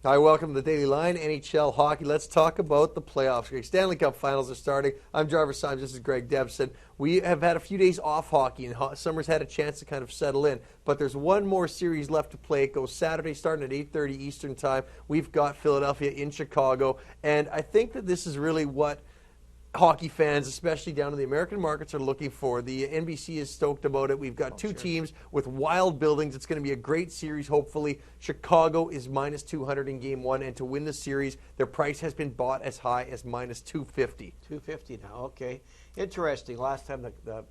Hi, welcome to the Daily Line, NHL Hockey. Let's talk about the playoffs. Greg, Stanley Cup Finals are starting. I'm Jarvis Symes. This is Greg Debson. We have had a few days off hockey, and summer's had a chance to kind of settle in. But there's one more series left to play. It goes Saturday, starting at 8:30 Eastern Time. We've got Philadelphia in Chicago, and I think that this is really what hockey fans, especially down in the American markets, are looking for. The NBC is stoked about it. We've got two teams with wild buildings. It's going to be a great series, hopefully. Chicago is minus 200 in Game 1, and to win the series, their price has been bought as high as minus 250. 250 now, okay. Interesting. Last time the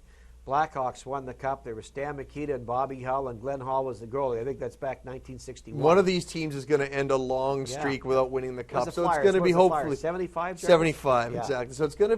Blackhawks won the Cup, there was Stan Mikita and Bobby Hull, and Glenn Hall was the goalie. I think that's back 1961. One of these teams is going to end a long streak without winning the Cup. So it's going to be hopefully 75. 75, exactly. So it's going to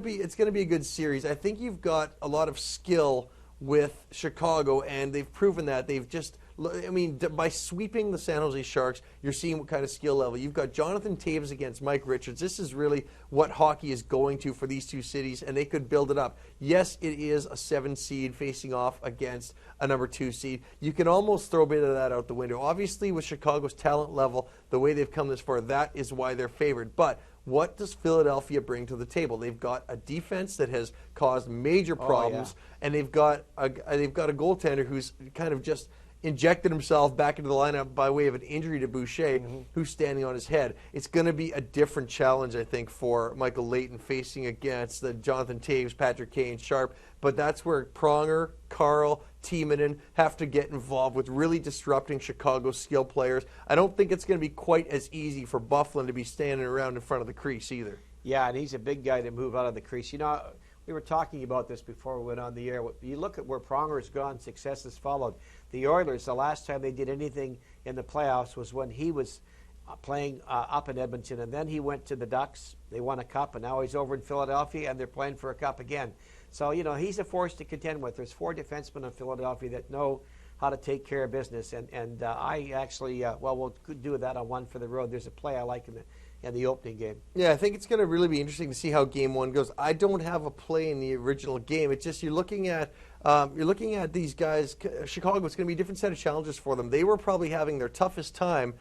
be a good series. I think you've got a lot of skill with Chicago, and they've proven that. They've just, I mean, by sweeping the San Jose Sharks, you're seeing what kind of skill level. You've got Jonathan Toews against Mike Richards. This is really what hockey is going to for these two cities, and they could build it up. Yes, it is a 7 seed facing off against a number 2 seed. You can almost throw a bit of that out the window. Obviously, with Chicago's talent level, the way they've come this far, that is why they're favored. But what does Philadelphia bring to the table? They've got a defense that has caused major problems, and they've got a goaltender who's kind of just injected himself back into the lineup by way of an injury to Boucher, who's standing on his head. It's going to be a different challenge, I think, for Michael Leighton facing against the Jonathan Toews, Patrick Kane, Sharp. But that's where Pronger, Carl, Timonen have to get involved with really disrupting Chicago's skill players. I don't think it's going to be quite as easy for Byfuglien to be standing around in front of the crease either. Yeah, and he's a big guy to move out of the crease. You know, we were talking about this before we went on the air. You look at where Pronger's gone, success has followed. The Oilers, the last time they did anything in the playoffs was when he was playing up in Edmonton, and then he went to the Ducks. They won a cup, and now he's over in Philadelphia, and they're playing for a cup again. So, you know, he's a force to contend with. There's 4 defensemen in Philadelphia that know how to take care of business, and I actually, we'll do that on One for the Road. There's a play I like in the opening game. Yeah, I think it's going to really be interesting to see how Game 1 goes. I don't have a play in the original game. It's just you're looking at these guys. Chicago, it's going to be a different set of challenges for them. They were probably having their toughest time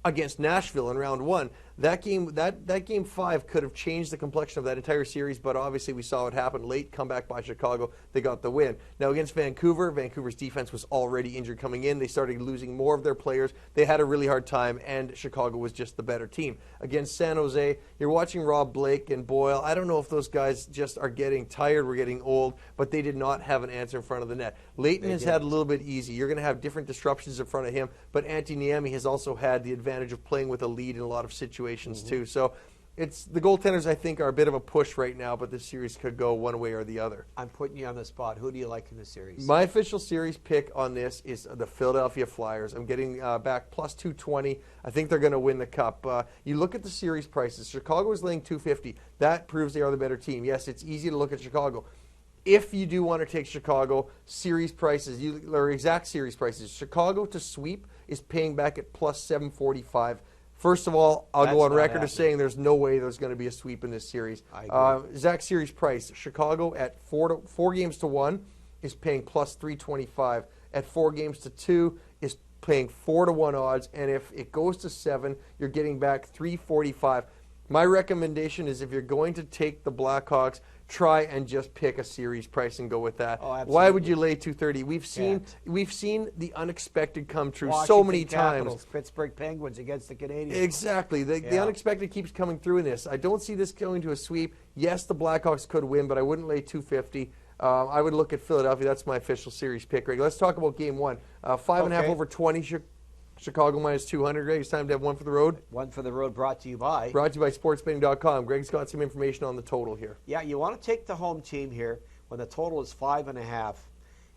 against Nashville in round 1. That game 5 could have changed the complexion of that entire series, but obviously we saw it happen late, comeback by Chicago. They got the win. Now against Vancouver, Vancouver's defense was already injured coming in. They started losing more of their players. They had a really hard time, and Chicago was just the better team. Against San Jose, you're watching Rob Blake and Boyle. I don't know if those guys just are getting tired, we're getting old, but they did not have an answer in front of the net. Leighton has had a little bit easy. You're going to have different disruptions in front of him, but Antti Niemi has also had the advantage of playing with a lead in a lot of situations too. So it's the goaltenders, I think, are a bit of a push right now, but this series could go one way or the other. I'm putting you on the spot. Who do you like in the series? My official series pick on this is the Philadelphia Flyers. I'm getting back plus 220. I think they're going to win the Cup. You look at the series prices. Chicago is laying 250. That proves they are the better team. Yes, it's easy to look at Chicago. If you do want to take Chicago, series prices, or exact series prices, Chicago to sweep is paying back at plus 745. First of all, I'll go on record as saying there's no way there's going to be a sweep in this series. Exact series price, Chicago at 4 games to 1 is paying plus 325. At 4 games to 2 is paying 4 to 1 odds. And if it goes to 7, you're getting back 345. My recommendation is if you're going to take the Blackhawks, try and just pick a series price and go with that. Why would you lay 230? We've seen the unexpected come true so many times. Pittsburgh Penguins against the Canadiens. Exactly. The unexpected keeps coming through in this. I don't see this going to a sweep. Yes, the Blackhawks could win, but I wouldn't lay 250. I would look at Philadelphia. That's my official series pick, Greg. Let's talk about Game 1. 5.5 over 20. Chicago minus 200. Greg, it's time to have One for the Road. One for the Road brought to you by? Brought to you by sportsbetting.com. Greg's got some information on the total here. Yeah, you want to take the home team here when the total is 5.5.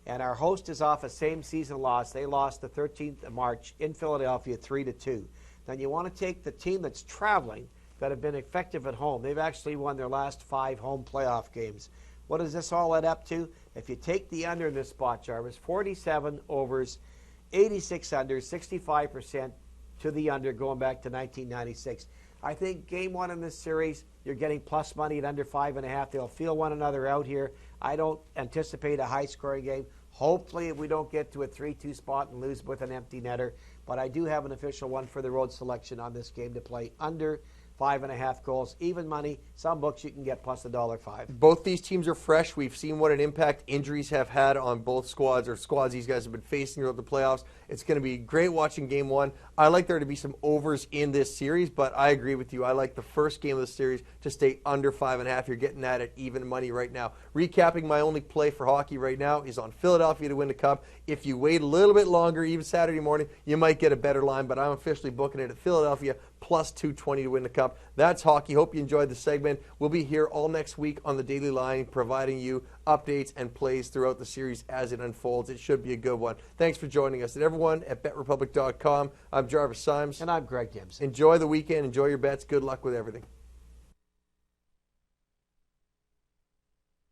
And our host is off a same season loss. They lost the 13th of March in Philadelphia 3-2. Then you want to take the team that's traveling that have been effective at home. They've actually won their last 5 home playoff games. What does this all add up to? If you take the under in this spot, Jarvis, 47 overs, 86 under, 65% to the under going back to 1996. I think Game 1 in this series, you're getting plus money at under 5.5. They'll feel one another out here. I don't anticipate a high-scoring game. Hopefully we don't get to a 3-2 spot and lose with an empty netter. But I do have an official one for the road selection on this game to play under 5.5 goals. Even money. Some books you can get plus $1.05. Both these teams are fresh. We've seen what an impact injuries have had on both squads these guys have been facing throughout the playoffs. It's going to be great watching game one. I like there to be some overs in this series, but I agree with you. I like the first game of the series to stay under 5.5. You're getting that at even money right now. Recapping, my only play for hockey right now is on Philadelphia to win the Cup. If you wait a little bit longer, even Saturday morning, you might get a better line, but I'm officially booking it at Philadelphia plus 220 to win the Cup. That's hockey. Hope you enjoyed the segment. We'll be here all next week on the Daily Line, providing you updates and plays throughout the series as it unfolds. It should be a good one. Thanks for joining us. And everyone at BetRepublic.com, I'm Jarvis Symes. And I'm Greg Gibson. Enjoy the weekend. Enjoy your bets. Good luck with everything.